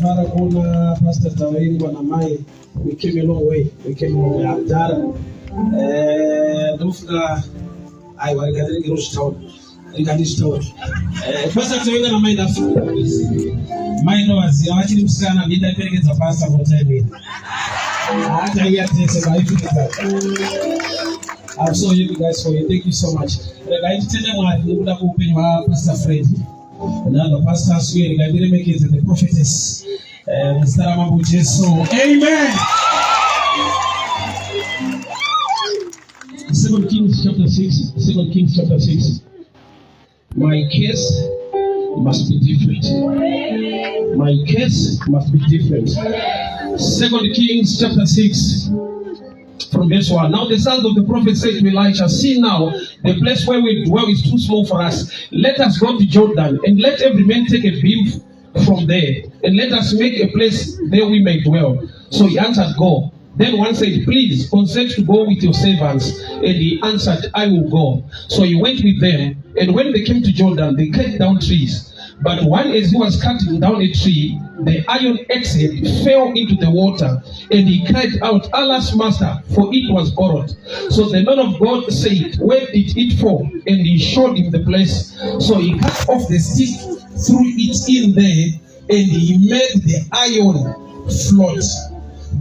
Father, kuna Pastor Tawaingo na Mai, we came a long way. We came a long way. After, Dufka, I was getting English town. Pastor Tawaingo na Mai dafu. Mai no wazi. Awachini msichana bida peleke za pastor kwa time. Hata hiya tese ba ifi kita. I'm so happy guys for you. Thank you so much. Guys, tell mwa nikuda kuupeni wa Pastor Fred. Now the pastors here, I didn't make it to the prophetess. Mr. Amabu Jesu. Amen. 2 Kings chapter 6. 2 Kings chapter 6. My case must be different. My case must be different. 2 Kings chapter 6. From verse 1. Now the sons of the prophet said to Elisha, see now, the place where we dwell is too small for us. Let us go to Jordan, and let every man take a beam from there, and let us make a place there we may dwell. So he answered, go. Then one said, please consent to go with your servants. And he answered, I will go. So he went with them, and when they came to Jordan, they cut down trees. But one, as he was cutting down a tree, the iron axe head fell into the water, and he cried out, alas, master, for it was borrowed. So the man of God said, where did it fall? And he showed him the place. So he cut off the stick, threw it in there, and he made the iron float.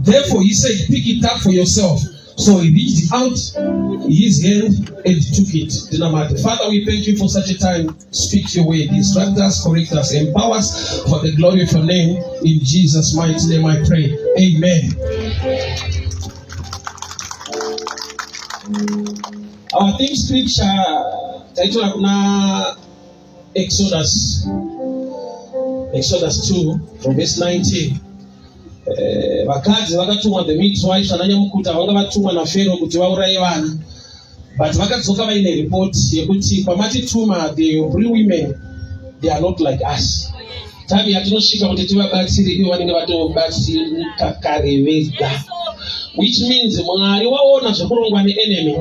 Therefore he said, pick it up for yourself. So he reached out his hand and took it. Father, we thank you for such a time. Speak your word. Instruct us, correct us, empower us for the glory of your name. In Jesus' mighty name I pray. Amen. Our theme scripture title na Exodus 2 from verse 19. Vakadzi vakatumwa the midwives vananyamukuta vanga vatumwa naFaro kuti vauraye vana, but vakadzoka vaine report yekuti kwamatituma the Hebrew women, they are not like us. Tavi yatinosvika kuti tivabatsire ivo vanenge vatobatsirika kare vega, which means Mwari waona zvekurongwa neenemy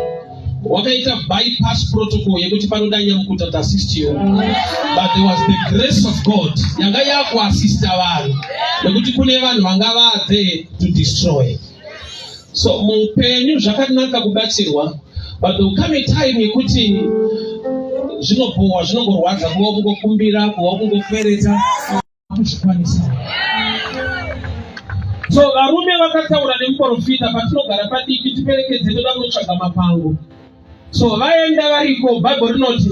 wakaita bypass protocol yekuti panoda nyamukuta assist you, but there was the grace of God yanga yakuassista vanhu nekuti kune vanhu vanga vaze to destroy. So muupenyu zvakanaka kubatsirwa, but there will come a time yekuti zvinobohwa zvinongorwadza kuva kungokumbira kuva kungokwereta kuzvikwanisa. So varume vakataura nemuprofita patinogara padiki tiperekedze toda kunotsvaga mapango. So vaenda variko, Bible rinoti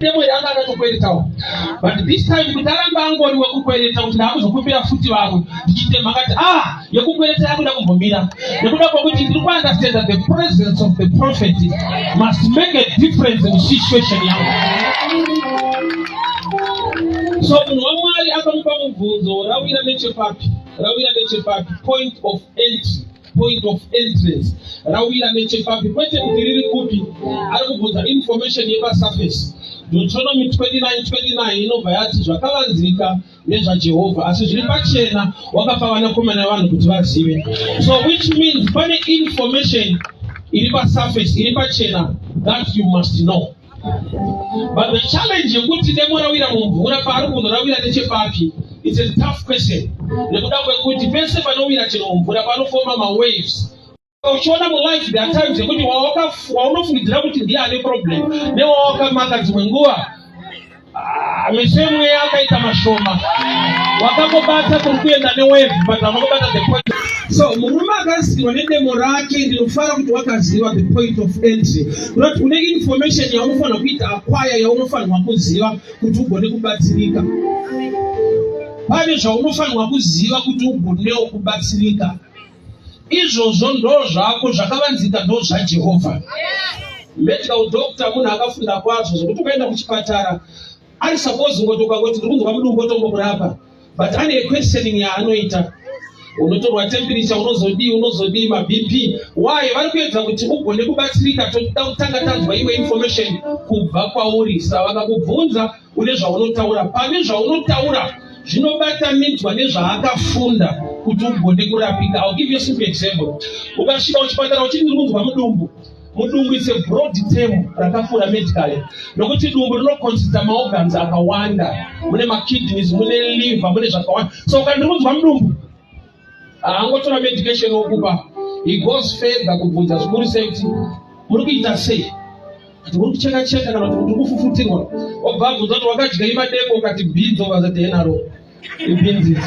temwe anga akatokweretawo, but this time kuti aramba angoriwe kukwereta kuti ndakuzokumbira futi vamwe ndichitema akati yekukwereta yakuda kumbomira nekuda kwokuti ndiri kuunderstand that the presence of the prophet must make a difference in the situation yangu. So munhu waMwari akamupa mubvunzo, rawira nechepapi point of entrance, rawira nechepapi kwete kuti riri kupi. Ari kubvunza information yepasurface. Deuteronomy 29:29 inobva yati zvakavanzika nezvaJehovha asi zviri pachena wakapa vanakomana vavanhu kuti vazive. So which means pane information iri pasurface, iri pachena, that you must know. But the challenge yekuti demorawira mumvura paari kunorawira nechepapi, it's a tough question. Nekuda kwekuti pese panowira chero mumvura panofoma mawaves. Uchiona mulife there are times yekuti waunofungidzira kuti ndiye ane problem newawakamaka dzimwe nguva meshemwe akaita mashoma wakambobata kuri kuenda newave but vanongobata the point. So murume akaziva nedemo rake ndinofara kuti wakaziva the point of entry, kuti une information yaunofanira kuita acquire, yaunofanirwa kuziva kuti ugone kubatsirika. Pane zvaunofanirwa kuziva kuti ugonewo kubatsirika. Izvozvo ndo zvako zvakavanzika ndo zvaJehovha. Medical doctor munhu akafunda kwazvo zvokuti ukaenda kuchipatara ari suppose ngotoka kuti ndiri kunzwa mudumbu tombokurapa, but ane questioning yaanoita. Unotorwa temperature, unozodii maBP. Why? Vari kuedza kuti ugone kubatsirika. Totanga tanzwa iwe information kubva kwauri. Saka vakakubvunza une zvaunotaura, pane zvaunotaura zvinobatanidzwa nezvaakafunda kuti ugone kurapika. I'll give you a simple example. Ukasvika kuchipatara uchiti ndiri kunzwa mudumbu, Mudumbu is a broad term rakafura medically. Nokuti dumbu rinoconsider maorgans akawanda. Mune kidneys, mune liver, mune zvakawanda. So ukandiudzwa mudumbu angotora medication okupa. He goes further kubvunza zvikuru sei kuti muri kuita sei? Kuti muri kucheka kana kuti muri kufufutirwa. Obva abvunza kuti wakadya imadeko ukati beans ukazati enaro. Beans.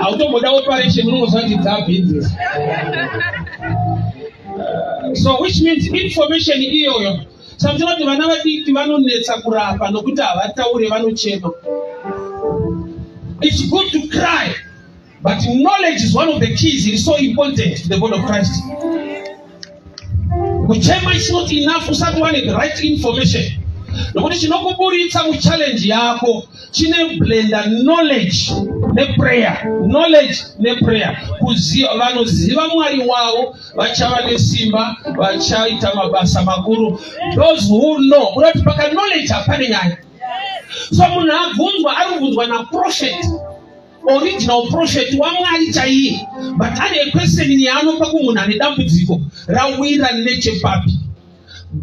Automoda operation unozati dza beans. So which means information iyoyo. Sometimes vana vadiki vanonetsa kurapa nokuti havataure vanochema. It's good to cry, but knowledge is one of the keys. It is so important to the body of Christ. Kuchema is not enough for someone with the right information. Nokuti chinokuburitsa muchallenge yako chine blender knowledge neprayer. Knowledge neprayer. Kuziva vanoziva Mwari wavo vachava nesimba vachaita mabasa makuru. Those who know kuti paka knowledge hapane nyaya. So munhu abvunzwa arikubvunzwa na prophet, original prophet waMwari chaiye, but ane question yaanopa kumunhu ane dambudziko rawira nechepapi.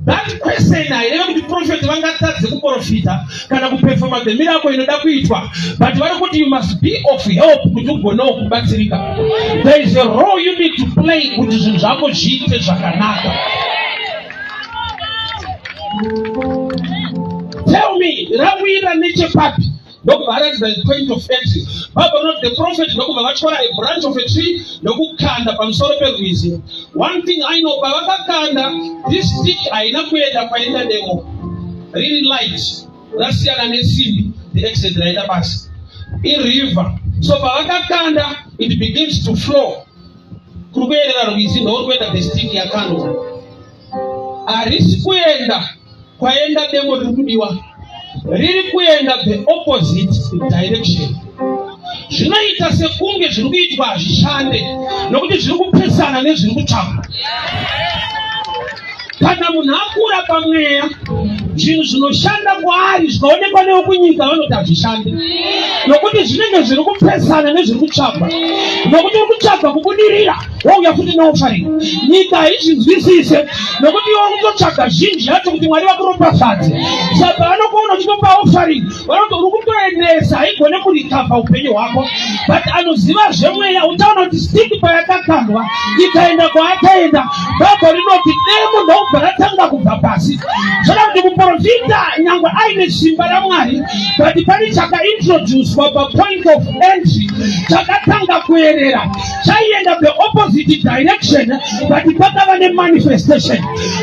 That question haireva kuti prophet vangatadze kuprofita kana kuperforma the miracle inoda kuitwa, but vari kuti you must be of help kuti ugonawo kubatsirika. There is a role you need to play kuti zvinhu zvako zviite zvakanaka. Tell me, rawira nechepapi? That is the point of entry. Bible not the prophet, a branch of a tree, kanda pamusoro perwizi. One thing I know, kanda, this stick haina kuenda paenda demo. Really light. That's the exit raida bus. In river. So kanda, it begins to flow. Kuenda rwizi no kuenda the stick ya kando. Arisi kuenda kwaenda demo rukudiwa. Riri kuenda the opposite direction. Zvinoita sekunge zviri kuitwa hazvishande nokuti zviri kupesana nezviri kutsvaka. Kana munhu akura pamweya, zvinhu zvinoshanda kwaari zvikaonekwa nevokunyika vanoti hazvishande nokuti zvinenge zviri kupesana nezviri kutsvagwa. Nokuti uri kutsvagwa kubudirira wouya futi neofaringi. Nyika haizvinzwisise nokuti iwe kutotsvaga zhinji yacho kuti Mwari vakuropafadze. Saka vanokuona uchitopa ofaringi vanoti uri kutoendesa haigone kurikavha upenyu hwako, but anoziva zvemweya utaona kuti stiki payakakandwa ikaenda kwaakaenda. Bhabha rinoti demo ndobva ratanga kubva pasi. Zvoda kuti kuprofita nyangwe aine simba raMwari, but pane chakaintroducwa papoint of entry chakatanga kuerera chaienda the opposite direction, but pakava nemanifestation.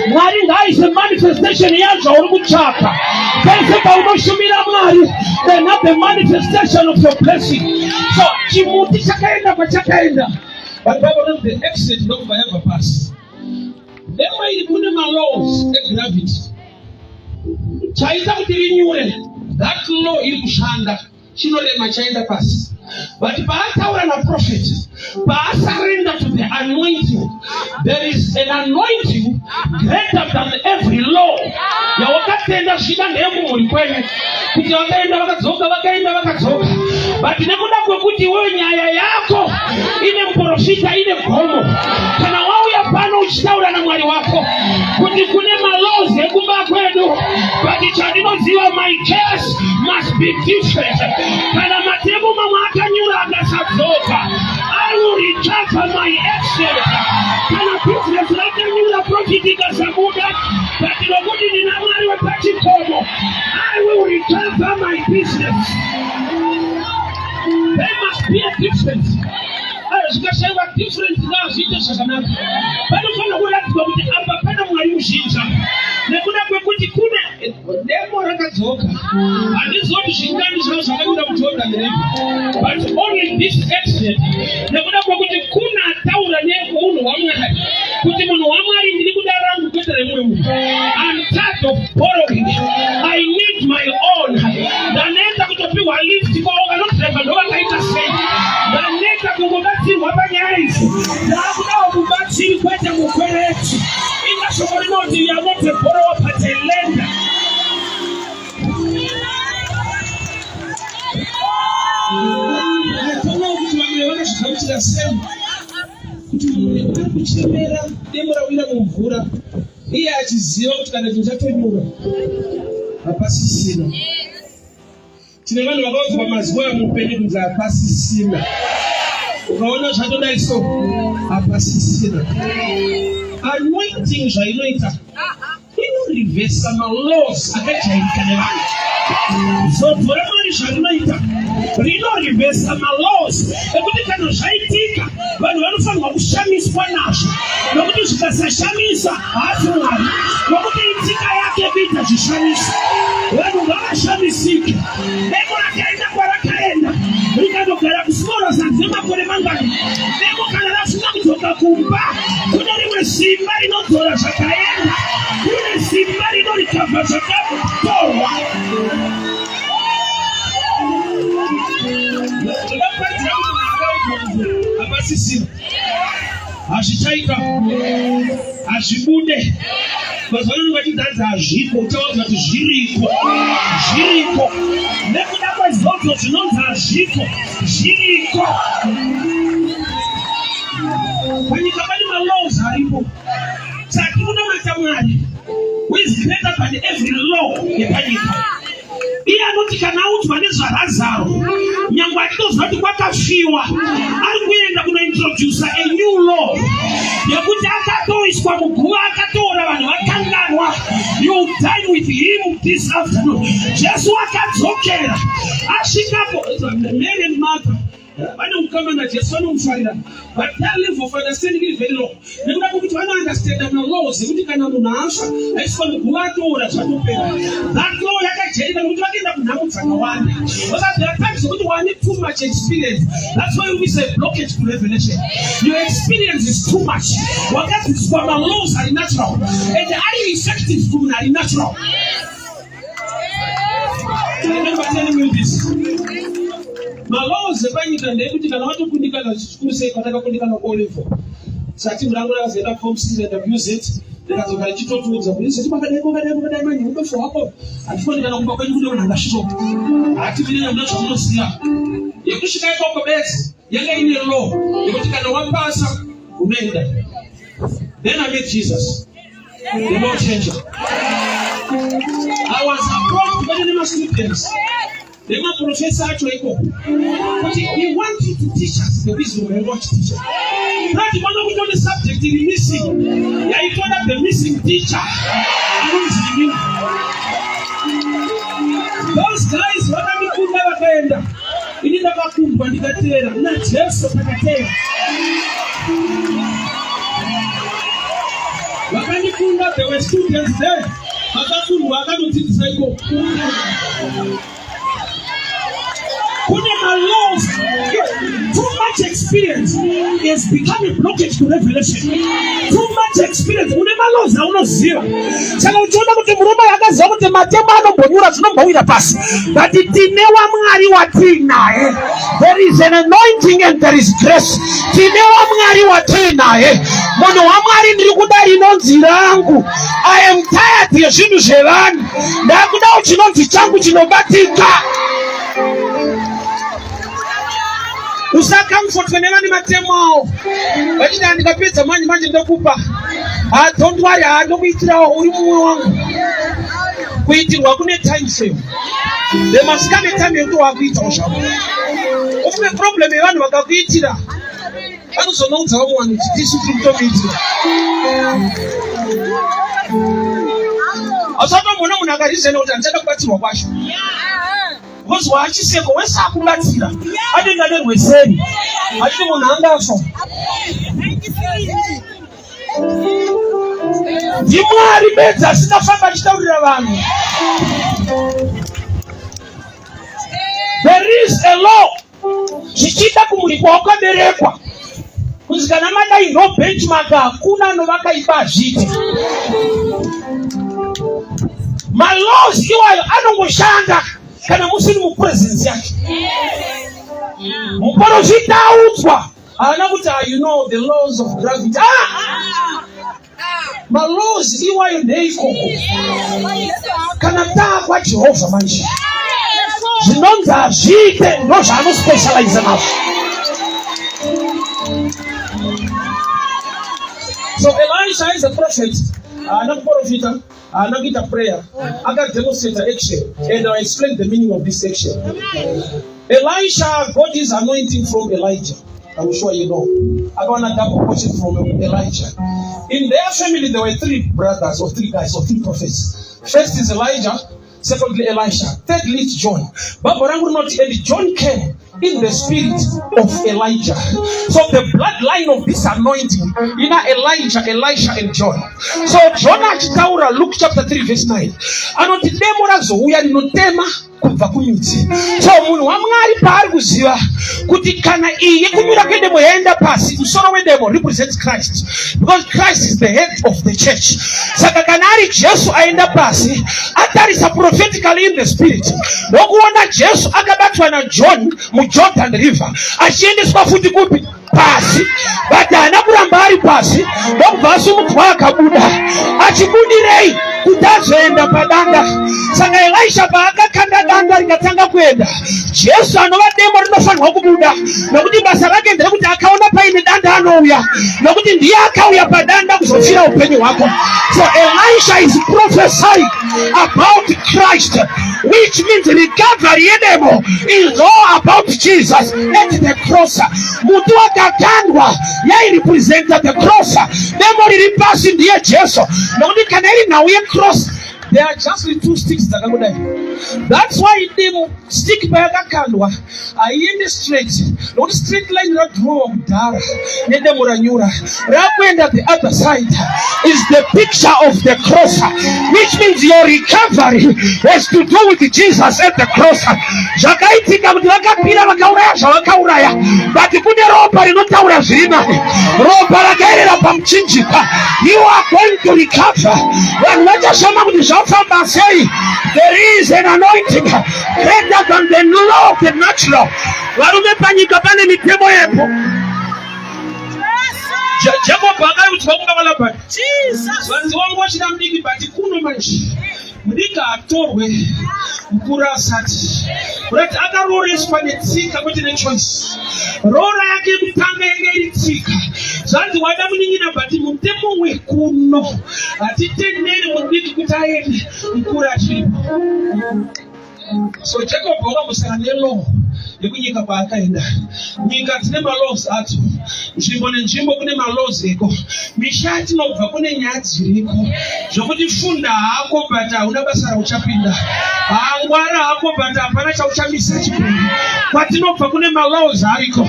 Mwari ngaaise manifestation yazvauri kutsvaka. Pese paunoshumira Mwari, then have the manifestation of your blessing. So chimuti chakaenda kwachakaenda, but Bible knows the exit ndobva yabva pasi. Dema ili kune laws of gravity. Chaita kuti rinyure, that law iri kushanda chinorema chaenda pasi. But paataura na prophet, surrender to the anointing. There is an anointing greater than every law. Yawakatenda shida ngeyekumuri kwenyu kuti vakaenda vakadzoka. But nekuda kwekuti wewe nyaya yako ine muprofita ine gomo, kana wauya pano uchitaura na Mwari wako kuti kune malozi ekumba kwedu, but chandinoziva my case must be different. Kana matemu mamwe akanyura akasadzoka, I will recover my excellence. Kana business rakanyura profit ikasabuda, but nokuti nina Mwari wepachikomo, I will recover my business. There must be a difference. Zvikashaiwa difference now zviite zvakanaka. Panofanira kuratidzwa kuti apa pana Mwari muzhinji. Nekuda kwekuti kune demo rakadzoka. Handizoti zvingani zvavo zvakabuda muJordan River, but only this extent. Nekuda kwekuti kuna ataura nemunhu waMwari kuti munhu waMwari ndiri kuda rangu kwete remumwe munhu. I'm tired of borrowing. I need my own. Ndaneta kutopiwa lift kwa vanodriver ndovakaita sei. Ndaneta kungobatsirwa panyaya idzi. Ndakudawo kubatsiri kwete mukwereti. Ingashoko rinoti you are not a borrower but a lender. Ndinoona kuti vamwe vanozvikautira sei. kuti munhu ari kuchemera demurawira mumvura iye achiziva kuti kana chinhu chatonyura hapasisina. Tine vanhu vakaudzwa mazuva mupenyu kunzi hapasisina. Ukaona zvatodai so hapasisina. Anointing zvainoita inorivhesa malaws akajairika nevanhu. Zodzi raMwari zvarinoita rinorivhesa malaws ekuti kana zvaitika vanhu vanofanirwa kushamiswa nazvo, nokuti zvikasashamisa haasi Mwari, nokuti itika yake kuita zvishamiso. Vanhu ngavashamisike. Demo rakaenda kwarakaenda rikandogara kusimorasa nemakore mangani, demo kana rasina kudzoka kumba, kune rimwe simba rinodzora zvakaenda, kune simba rinorikavha zvakatorwa. Hapasisina, hazvichaita, hazvibude. Mazuva ano vachidhanza hazviko, utaudza kuti zviriko, zviriko. Nekuda kwezodzo zvinonzi hazviko, zviriko. Panyika pane malaws aripo. Saka kunomata Mwari who is greater than every law yepanyika. Iye anoti kana audzwa nezvaRazaro, nyangwe achitoziva kuti kwakafiwa, ari kuenda kunointroduce a new law yekuti akatoiswa muguva, akatora vanhu vakanganwa. You dine with him this afternoon. Jesu akadzokera, asvikapo Mary and Martha vanomukamana Jesu, vanomufarira, but their level of understanding is very low. Nekuda kwokuti vanounderstand malaws ekuti kana munhu afa aiswa muguva atora zvatopera. That law yakajairika nokuti vakuenda kunhamo dzakawanda. Because there are times when you need too much experience. That's why we say blockage to revelation. Your experience is too much. Wakadzidziswa malaws are natural, and are you effective to are natural? I remember telling you this. Malaws epanyika ndekuti kana watokundikana zvikuru sei kwatakakundikana kuOlivo. Sati murangu rakazoenda form 6 and abuse it. Ndikazogara chitotuudza kuti seti pakadai manje unofa wako. Hatifoni kana kumba kwenyu kune vanhu vashoka. Hativine ndozvamunoziva. Yekusvika ikoko bedzi yanga ine law yekuti kana wapasa unoenda. Then I met Jesus, the Lord changer. I was approached by the students. The professor actually go, but he wants you to teach us the wisdom and what to teach us. That one of the subject is missing. Yeah, he told us the missing teacher. Those guys, what are we could never end? We need a vacuum, but we got there. Not just a packet. When we could not, there were students there. But that's who are going to say go. Too much experience is becoming blockage to revelation. Too much experience. Saka uchiona kuti murume akaziva kuti matemo anombonyura zvinombowira pasi. But tinewa Mwari watinaye. There is an anointing and there is grace. Tinewa Mwari watinaye. Munhu waMwari ndiri kuda rinonzi rangu. I am tired yezvinhu zvevanhu. Ndakudawo chinonzi changu chinobatika. Usakamfotwe nevane matemo awo. Vachiti handikapedza manje ndokupa. Don't worry, ndokuitirawo uri mumwe wangu. Kuitirwa kune time frame. There must come a time yekuti wakuitawo zvako. Ufune problem yevanhu vakakuitira. Vanozonoudza vamwe vanhu kuti tisu tiri kutomuitira. Usatomboona munhu akarizena kuti handichada kubatsirwa kwacho. Because wachiseko wese akubatsira adenga nerweseri achiti munhu angafa. NdiMwari bedzi asingafamba achitaurira vanhu. There is a law. Zvichida kumulikwa wakaberekwa. Kunzi kana madai no benchmark hakuna anovakaipa azvite. Malaws iwayo anongoshanda kana musiri mupresence yake. Muprofita audzwa haana kuti you know the laws of gravity. Malaws iwayo ndeikoko. Kana taakwa Jehovha manje zvinonzi hazviite ndozvaanospecialize nazvo. Elisha is a prophet. Not prophet. Not get a prayer. I got demonstrate action, and I explain the meaning of this action. Elisha got his anointing from Elijah. I'm sure you know. I got a double portion from Elijah. In their family, there were 3 brothers or 3 guys or 3 prophets. First is Elijah. Secondly, Elisha. Thirdly, it's John. But John came in the spirit of Elijah. So the bloodline of this anointing, Elijah, Elisha, and John. So John achitaura Luke chapter 3 verse 9. Anoti demora zouya rinotema kubva kumitsi. So munhu wamwari paari kuziva kuti kana iye kumira kwedemo yaenda pasi, musoro wedemo represents Christ, because Christ is the head of the church. Saka kana ari Jesu aenda pasi, atarisa prophetically in the spirit. Nokuona Jesu akabatwa na John Jordan River achiendeswa futi kupi pasi, but haana kuramba ari pasi. Ndokubva asumutwa akabuda, achibudirei kuti azoenda padanda. Saka Elisha paakakanda danda rikatanga kuenda, Jesu anova demo rinofanirwa kubuda, nokuti basa rake nderekuti akaona paine danda anouya, nokuti ndiye akauya padanda kuzofira upenyu hwako. So Elisha is prophesying about Christ, which means recovery yedemo is all about Jesus at the cross. Mutu wakakandwa yai representa the cross. Demo riri pasi ndiye Jesu, nokuti kana iri nauye cross, there are just 2 sticks dzakangudai. That's why the stick bayakakandwa aiende straight. Not straight line radhrowa kudhara nedemo ranyura rakuenda the other side is the picture of the cross, which means your recovery has to do with Jesus at the cross. Zvakaitika kuti vakapira vakauraya zvavakauraya, but kune ropa rinotaura zviri nani, ropa rakaerera pamuchinjikwa. You are going to recover. Vanhu vachashama kuti zvafamba sei. There is an anointing greater than the law of the natural. Varume panyika pane mitemo yepo. Jacob akaiudzwa kumba Labani. Jesus. Vanzi wangu wachida mudiki bati kuno manje. Mudiki atorwe mukuru asati. Kuti akaroreswa netsika kuti nechoice. Rora yake kutanga yenge iri tsika. Zvanzi wada muningina bati mutemo wekuno. Atiteneri mudiki kuti aende mukuru achiripo. So Jacob wakamusana nelaw yekunyika kwaakaenda. Nyika dzine malaws adzo, nzvimbo nenzvimbo kune malaws eko, misha yatinobva kune nyaya dziriko zvokuti funda hako but hauna basa rauchapinda, ngwara hako but hapana chauchamisa chipinda. Kwatinobva kune malaws ariko,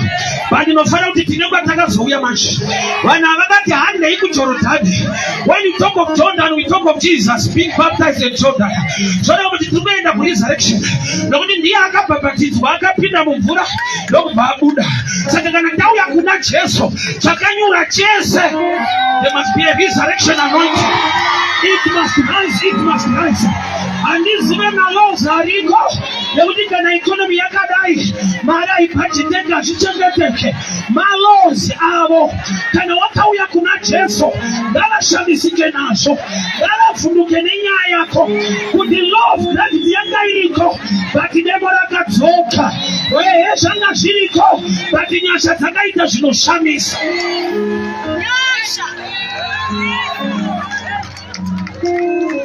but inofanira kuti tine kwatakazouya manje. Vanhu havakati handei kuJorodhani. When you talk of Jordan, we talk of Jesus being baptized in Jordan. Zvoda kuti tiri kuenda kuresurrection, nokuti ndiye akabhabhatidzwa akapinda mumvura ndokubva abuda. Saka kana tauya kuna Jesu chakanyura chese, there must be a resurrection anointing. It must rise, it must rise. Handizive malaws ariko nekuti kana economy yakadai mari aibhajiteka azvichengeteke. Malaws avo kana wakauya kuna Jesu ngavashamisike nazvo, ngavavhunduke nenyaya yako kuti law of gravity yanga iriko but demo rakadzoka. Ehe zvanga zviriko but nyasha dzakaita zvinoshamisa.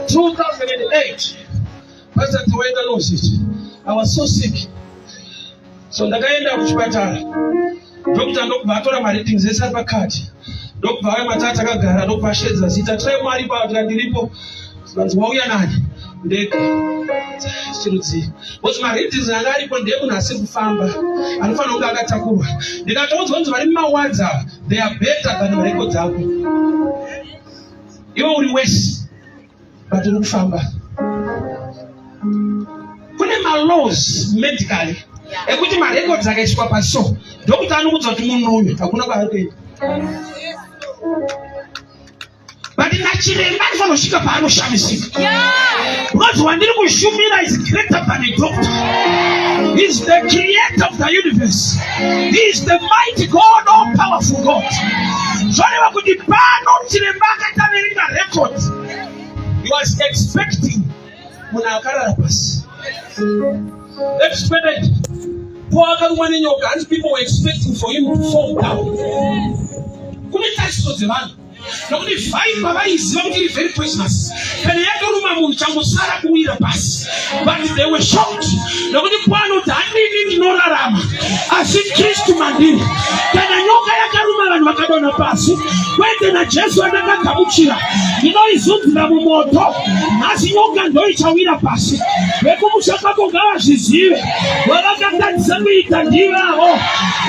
2008, Pastor Tawenda knows it. I was so sick. So ndakaenda kuchipatara. Doctor ndokubva atora mareadings ese pakati. Ndokubva aya matata akagara ndokubva ashedza zita Trymore aripo ndiripo. Vanzi wauya nani? Ndege. Chirudziva. Because mareadings anga aripo ndemunhu asi kufamba. Anofanira kunge akatakurwa. Ndikataudzwa kuti vari mumawadza they are better than records ako. Iwe uri wese. But uri kufamba. Kune malaws medically ekuti marecords akaiswa paso ndokuti anokuudza kuti munhu uyu hakuna kwaari kuenda. But nachiremba anofanira kusvika paanoshamisika. Because wandiri kushumira is greater than a doctor. He is the creator of the universe. He is the mighty God, all powerful God. Zvoreva kuti pano chiremba akataverenga records. He was expecting munhu akarara pasi. Expected. And people were expecting for him to fall down. Kune tasiso dzevanhu nokuti fiber vaiziva kuti iri very poisonous. Kana yakaruma munhu changosara kuwira pasi. But they were shocked. Nokuti pano kuti handini ndinorarama asi Kristu mandiri. Kana nyoka yakaruma vanhu vakadonha pasi, kwete naJesu andakagamuchira ndinoizunzira mumoto, asi nyoka ndoichawira pasi. Vekumusha kwako ngavazvizive vakakatadzisa kuita ndivavo.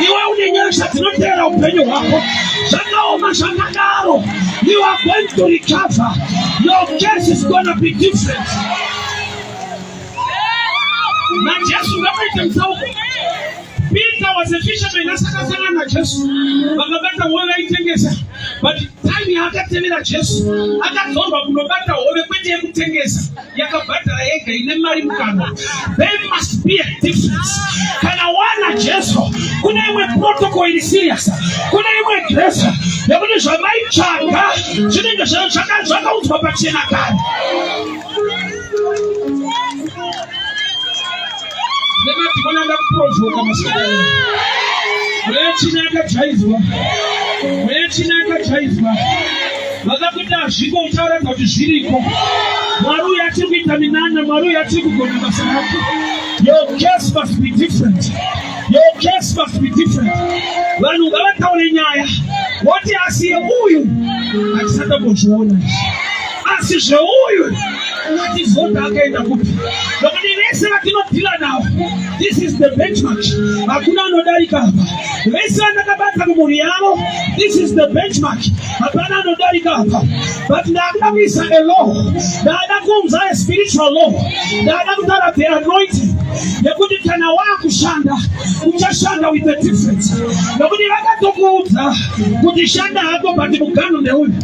Iwe une nyasha dzinotevera upenyu hwako, zvakaoma zvakadaro. You are going to recover. Your case is going to be different. NaJesu ngavaite mutsauko. Peter was a fisherman, asakasangana naJesu. Vakabata hove vaitengesa. But time yaakatevera Jesu, akadzorwa kunobata hove kwete yekutengesa. Yakabhadhara yega ine mari mukanwa. There must be a difference. Kana wana Jesu, kune imwe protocol iri serious. Kune imwe grace yekuti zvamaitsvaga zvinenge zvakaudzwa pachena kare. Nemadhimoni angakuprovoka masiku ano. Mwechina yakajaivwa. Vakakuti hazviko utauradzwa kuti zviriko. Mwari uyu achiri kuita minana, Mwari uyu achiri kugona basa rako. Your case must be different. Your case must be different. Vanhu ngavataure nyaya. Woti asiye uyu hatisada kuzviona. Asi zveuyu hatizonda akaenda kupi. Nokuti vese vatinodhila navo, this is the benchmark. Hakuna anodarika hapa. Vese vandakabata kumhuri yavo, this is the benchmark. Hapana anodarika hapa. But ndakuda kuisa a law, ndakuda kuunza a spiritual law, ndakuda kutaura the anointing. Nekuti kana wakushanda, uchashanda with a difference. Nokuti vakatokuudza kuti shanda hako but mugano ndeuyu.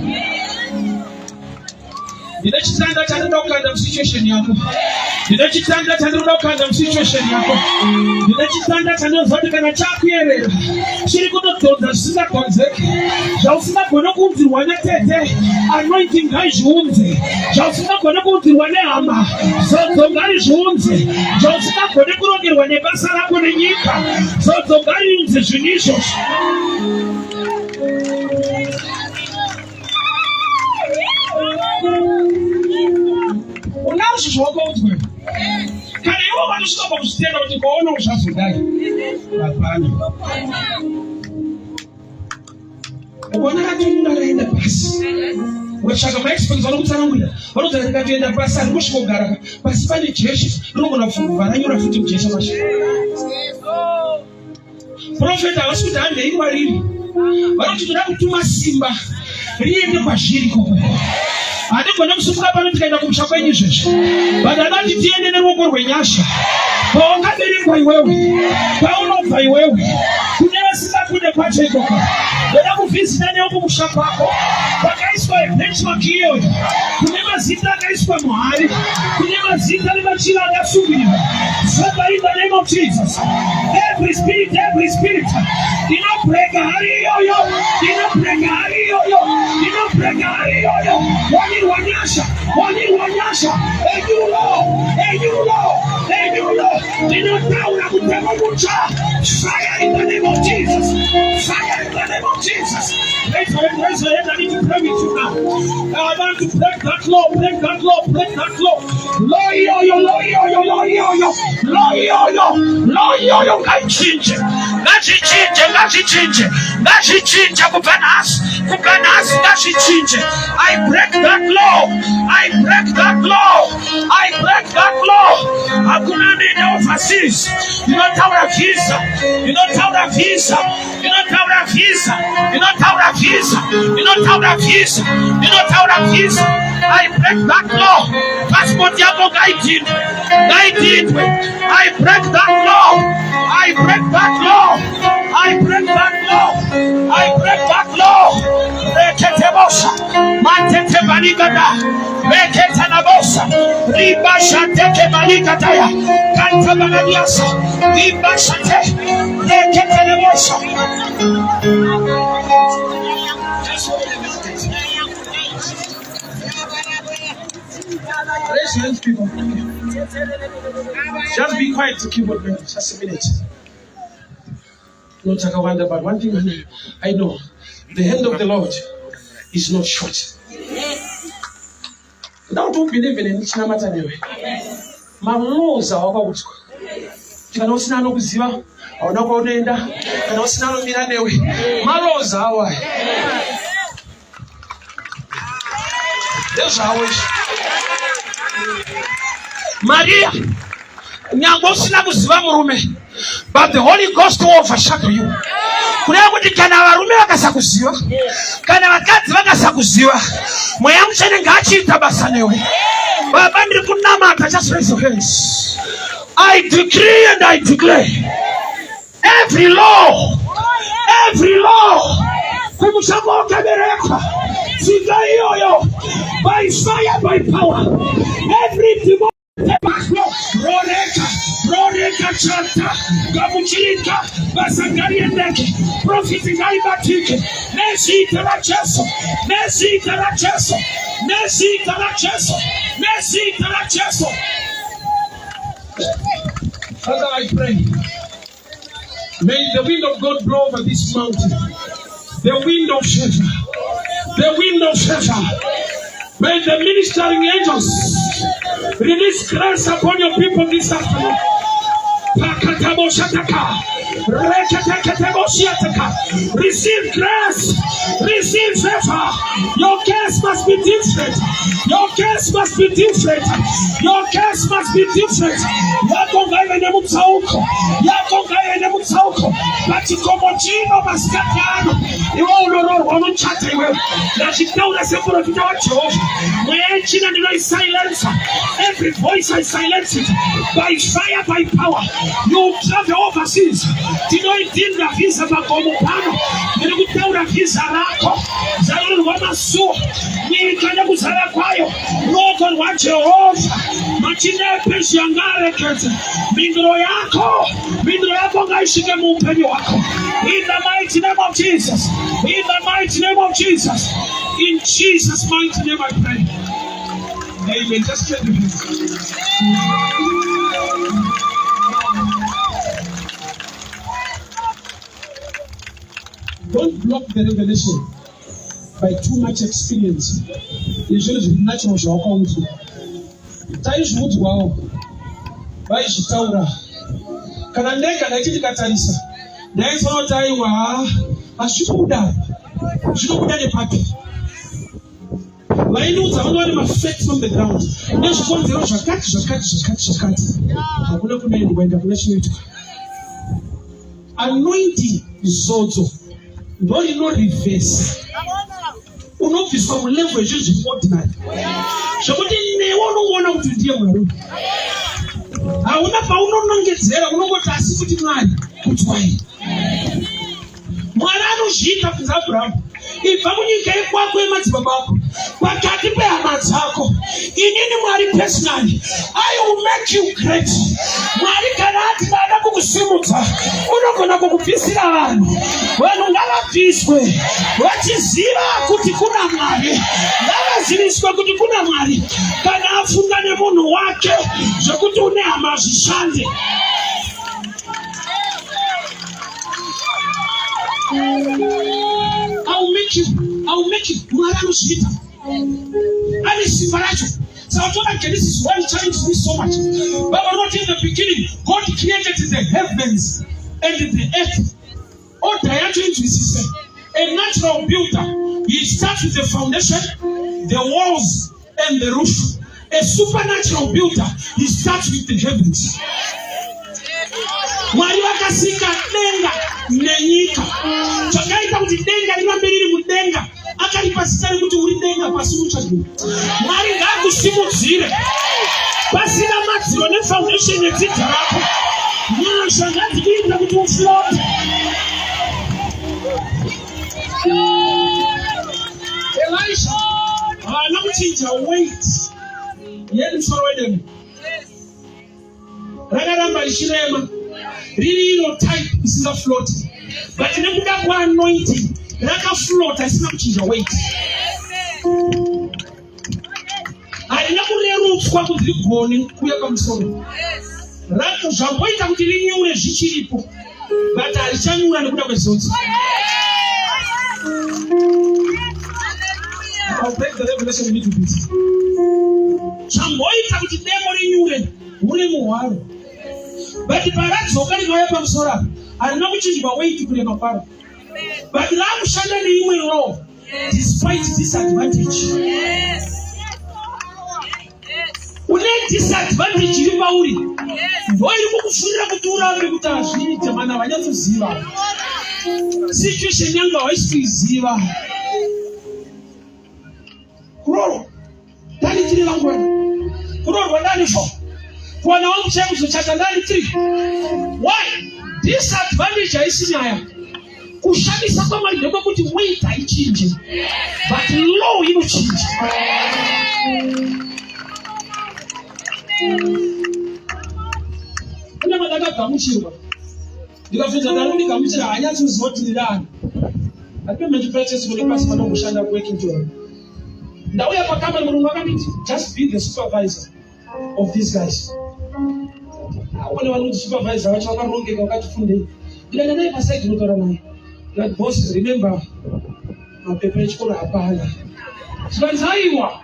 Ndinechitanda chandoda kukanda musituation yako. Ndinechitanda chandoda kukanda musituation yako. Ndinechitanda chandoda kuti kana chakuyerera chiri kutodhodza zvisingakonzeki. Zvausingagona kuunzirwa netete, anointing ngaizviunze. Zvausingagona kuunzirwa nehama, zodzo ngarizviunze. Zvausingagona kurongerwa nebasa rako nenyika, zodzo ngariunze zvinhu izvozvo. Unazo zvawakaudzwa. Kana iwo vanosvika pakuzvitenda kuti kwaona uzvazodai. Hapana. Ukaona kuti munhu akaenda pasi. Ukasvaka maexperience vanokutsanangurira. Vanotaura ndikatoenda pasi ari kusvika kugara pasi pane Jesu. Rinogona kufungwa varanyora futi mujesu macho. Prophet havasi kuti handei mariri. Vanoti toda kutuma simba riende kwazviri koko. Hatigona kusimuka pano tikaenda kumusha kwenyu izvezvo. But handati tiende neruoko rwenyasha. Paungaberekwa iwewe, paunobva iwewe, kune vasingakune kwacho ikoko. Ndoda kuvhizita newo kumusha kwako. Pakaiswa benchmark iyoyo. Kune mazita akaiswa muhari. Kune mazita nemachira akasungirirwa. Father, in the name of Jesus, every spirit, inobreka hari iyoyo, inobreka hari iyoyo, inobreka hari iyoyo. Wanirwanyasha, a new law. Ndinotaura kutema mucha. Fire in the name of Jesus. Raise your hand, I need to pray with you now. I want to break that law. Law, ngazvichinje kubva nhasi ngazvichinje. I break that law. Hakuna nini overseas. Inotaura visa. I break that law. Passport yako ngaidindwe. I break that law. Reketebosa, matete baligada, rekete nabosa, ribasha teke balikataya, kanta baladiasa, ribasha te, rekete nabosa. Raise your hands, people. Just be quiet to keyboard members. Just a minute. Not Takawanda, but one thing I know. The hand of the Lord is not short. Don't believe in it. My laws are about Kanosina no Ziva or no Godenda, Kanosina no Minanewe. My laws are why. There's always Maria Nyangosina Ziva Murume, but the Holy Ghost will overshadow you. Kana warume wakasakuziwa, kana wakati wakasakuziwa, moyamshene ngachi tabasanewe. Baba ndikunamata, just raise your hands. I decree and I declare every law, kumushamoka berekwa, sigayoyo, by fire, by power, every demon. Roreka chanta gamuchirika basangari ndeke prophet ngaibatike nesita la cheso Father, I pray, may the wind of God blow over this mountain, the wind of favor, may the ministering angels release grace upon your people this afternoon. Receive grace, receive favor. Your case must be different. Silence every voice. I silence it by fire, by power. You travel overseas. Tinoitinda visa bakomupano. Nilikuteura visa rako. Zairi wamasu. Nikanya kuzala kwayo. Rogo wa Jehova. Machine peshi yangare kete. Mindro yako ngaishike mupenyo wako. In the mighty name of Jesus. In Jesus' mighty name I pray. Amen. Just check the hands. Don't block the revelation by too much experience. Usually, natural shall come to. Times would wow. By Shitaura. Kanandeka, I did Katarisa. There is no time where I should die. Should put any party. Why don't I want to affect from the ground? Then she wants to cut. I will not put any when the blessing. Anointing is also. Don't you know reverse? Uno viso level just ordinary. Somebody never want to deal with. I will not get there. I will not ask you to lie. Put why? Marano shit up is Abraham. If I'm going to get what we must about, but I can't pay a matzako. In any money personally, I will make you great. Marikanati Kusimuta, Unokona Pisiravan, when Lava Peace way, what is Zira Kutikuna Mari, Lava Zinisco Kutikuna Mari, Kana Fundanemunu Wake, Jokutune Amashandi. I'll make you. Marano Shita. And it's Simaracho. So this is why it challenged me so much. But not in the beginning. God created the heavens and the earth. All diatrines is a natural builder. He starts with the foundation, the walls, and the roof. A supernatural builder, he starts with the heavens. Mariwakasika denga nenyika. Chakaita kuti denga limambiriri mudenga. Akalipasikana kuti uri denga pasimucha juu. Mari ngakusimudzire. Pasina madziro ne foundation yedzidza rako. Nyasha ngadzikuita kuti uflote. Elisha anakuchinja weight yemusoro wedemu. Rakaramba richirema. Really type is a float. But in the anointing, like a float, I snap to your weight. I never knew what was the morning. We are come from. Rako Jamboy come to renew a Shichiripo. But I tell you, and the I'll break the revelation a little bit. Chamboita kuti demo rinyure uri muhwaro. But paradzoka rinouya pamusoro apa harina kuchinjwa weight kurema kwaro. But rakushanda neimwe law despite disadvantage. Une disadvantage iri pauri ndo iri kukufunira kuti urambe kuti hazviite mana vanyatsoziva situation yanga haisi kuiziva. Kurorwa ndani tiri vangwana, kurorwa ndani fo, kuwana wangu chekuzochata ndani tiri. Why? Disadvantage haisi nyaya. Kushandisa kwamari ndekuti weight haichinje but law inochinja. Kuna madakagamuchirwa ndikafedza ndari ndikamuchira hanyatsoziva kuti ndirani. Apemechipurachesi kuti pasi panomushanda working to ndauya pakama mulungu akanditi just be the supervisor of these guys. Aone vanoti supervisor vacho vakarongeka vakati fundei. Ndikaenda naye pasaidi ndinotaura naye. That boss, remember mapepa echikoro hapana. Zvikanzi aiwa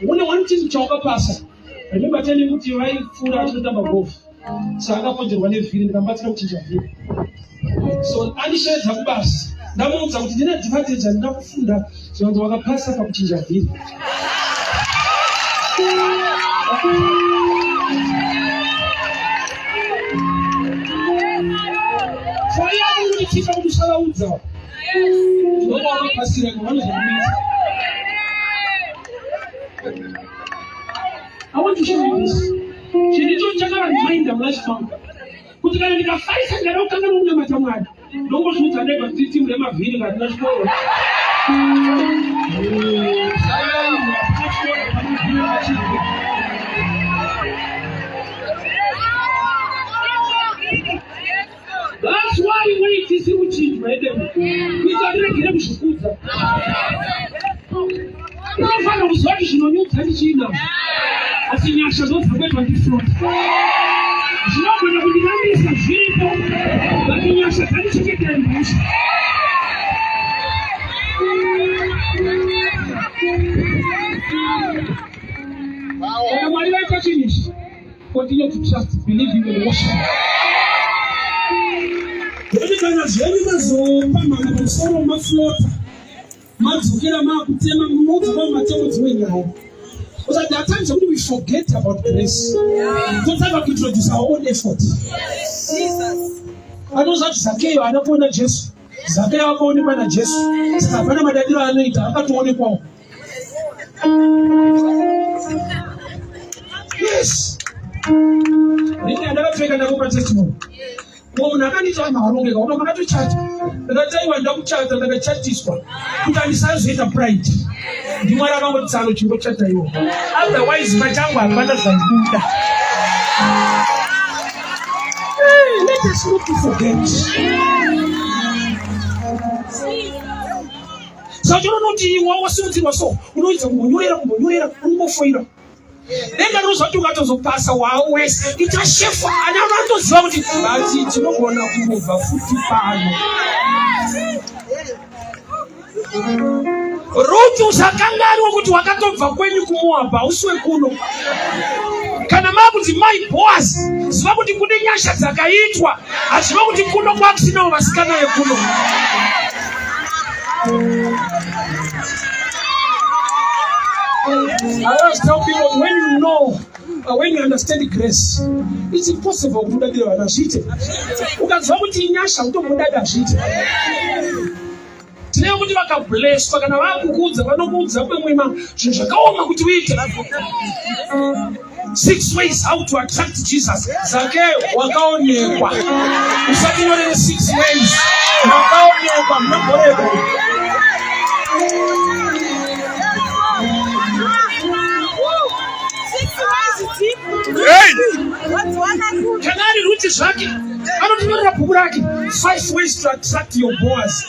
une one thing chawakapasa. Remember telling kuti vaipfuura achinotamba golf. Saka akaponjerwa nevhiri ndikamubatsira kuchinja vhiri. So andishaedza kubasa. Ndamuudza kuti ndine advantage handina kufunda zvinonzi wakapasa pakuchinja vhiri. Chifa kushalaudza. Ndinoba wakapasira kuvanozvamisa. I want to show you this. Chiricho chakarandimainda mulachifamba. Kuti kana ndikafarisa ndada kutanga nokunamata Mwari. Ndongozviudza ndega kuti timu remavhiri katina chikoro. That's why weight is huge, right? We are going to kushukudza. Unofana kuzwa kuti zvinonyudza ndichina. Asi nyasha dzobva ndifront. Zvinogona kundinamisa zviripo. But nyasha dzandicheketera mbusha. Kana Mwari vaita chinhu, continue to trust, believe him and worship. Kana zvenyu mazopamhana pamusoro maflota madzokera maakutema munodzwa mumatemudzi wenyaya. Because there are times when we forget about grace. Don't have to introduce our own effort. Jesus. Anoza kuti Zakeyo haana kuona Jesu. Zakeyo akaonekwa naJesu. Saka hapana madadiro anoita, akatoonekwawo. Yes. Ndine ndakapfeka ndakupa testimony. Munhu akanditi maharongeka uno makatochata. Ndakataiwa ndakuchata ndakachatiswa kuti handisazoita pride. Ndimwari akangoti tsano chingochata iwo. Otherwise machangu hapana zvaikuda. Let us not forget. Saka unoti wasimudzirwa so unoita kumbonyorera ungofoira. Nenda rozvati ukatozopasa wawese ichashefa ana anotoziva kuti ati tinogona kumubva futi pano. Ruti usakanganwa kuti wakatobva kwenyu kuMoabhu hausiwe kuno. Kana makuti mai Boaz ziva kuti kune nyasha dzakaitwa haziva kuti kuno kwakusinawo vasikana vekuno. I always tell people when you know, when you understand grace, it's impossible to do that. Ukaziva kuti inyasha utomudada zvite. Tine kuti vakablesswa kana vakukudza vanokudza kwemwema zvinhu zvakaoma kuti uite. 6 ways how to attract Jesus. Zakeyo wakaonekwa. Usatinyorere 6 ways. Wakaonekwa mnoboreko. Kanari Ruti zvake anotinyorera bhuku rake 5 ways to attract your boss.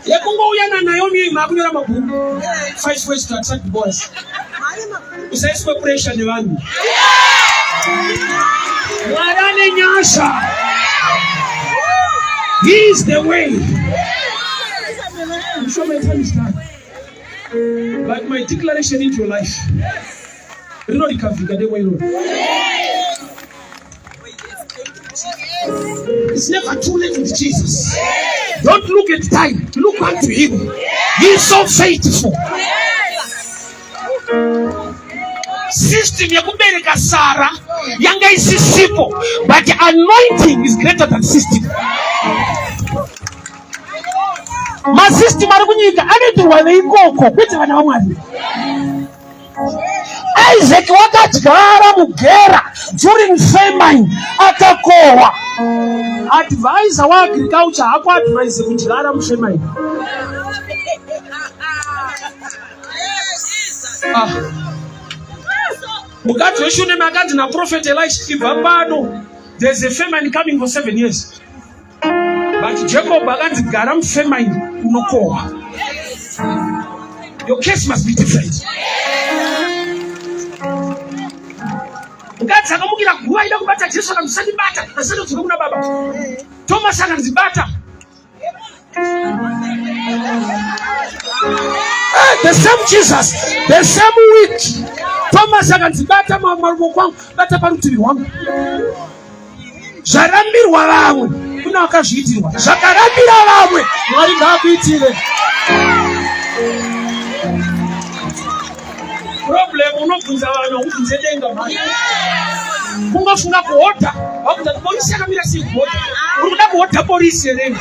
Yakungouya naNaomi makunyora mabhuku 5 ways to attract boss. Usaiswe pressure nevanhu. Mwarane nyasha. He is the way. I'm sure my time is done. But my declaration into your life. It's never too late with Jesus. Don't look at time. Look unto him. He is so faithful. System ya kubereka Sarah yanga isi simple, but the anointing is greater than system. Ma system ari kunyika anetirwa neikoko kwete vana vamwari. Isaac wakadyara mugera during famine akakohwa. Advisor wa agriculture hapo advise kudyara mufamine. Mukati weshune makati na prophet Elisha ibambano. There's a famine coming for 7 years. But Jacob akanzi gara mufamine unokohwa. Your case must be different. Mukati akamukira guwa ida kubata Jesu akamsandibata. Asante kuti kuna baba. Thomas akanzibata. The same Jesus, the same week. Thomas akanzibata maruko kwangu bata parutivi wangu. Zvarambirwa vamwe kuna wakazviitirwa. Zvakarambira vamwe Mwari ngaakuitire. Problem unobvunza vanhu ubvunze denga mari. Kungofunga kuhodha. Wakubvunza polisi yakamira sei kuhodha. Uri kuda kuhodha polisi here.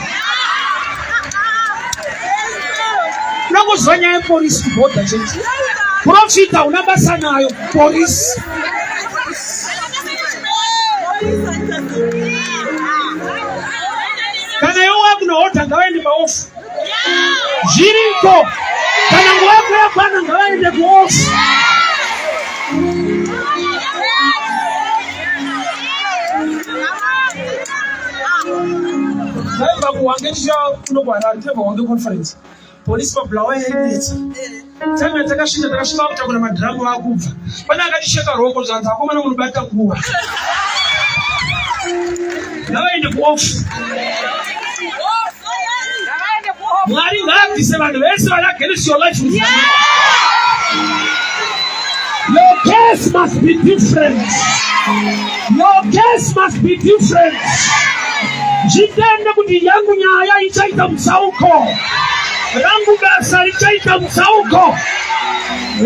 Unangozwa nyaya yepolisi kuhodha chete. Profita una basa nayo polisi. Kana iwe wakunohodha ngavaende paofu. Zviriko. Kana nguva yako yakwana ngavaende kuofu. Naiva kuwangesha kunogwara teva wange conference. Polisi pablawa yaidetsa. Tama takashinda kuti kuna madhiramu akubva. Pana akatisheka roko zvanzi akomana unobata kuwa. Ngavaende kuofu. Mwari ngaabvise vanhu vese vari against your life. Your case must be different. Your case must be different. Jitende kuti yangu nyaya ichaita mutsauko. Rangu basa richaita mutsauko.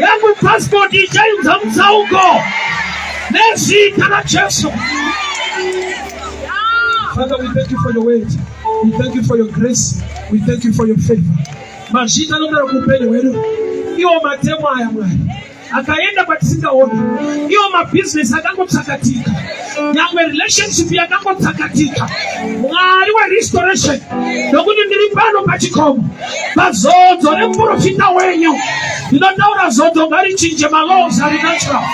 Yangu passport ichaita mutsauko. Nezita na Jesu. Father, we thank you for your word. We thank you for your grace. We thank you for your favor. Majita nodara kupeni wedu. Iwo matemo aya Mwari. Akaenda patisingaoni. Iwo mabusiness akangotsakatika. Nyangwe relationship yakangotsakatika. Mwari wa restoration. Nokuti ndiri pano pachikomo. Pazodzo neprofita wenyu. Ndinotaura zodzo ngarichinje maloves ari natural.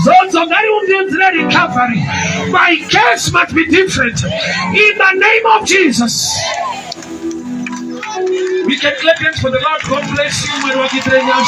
Zodzo ngariundiunzire recovery. My case must be different. In the name of Jesus. We can clap hands for the Lord. God bless you, Mwari wa Kitrenya.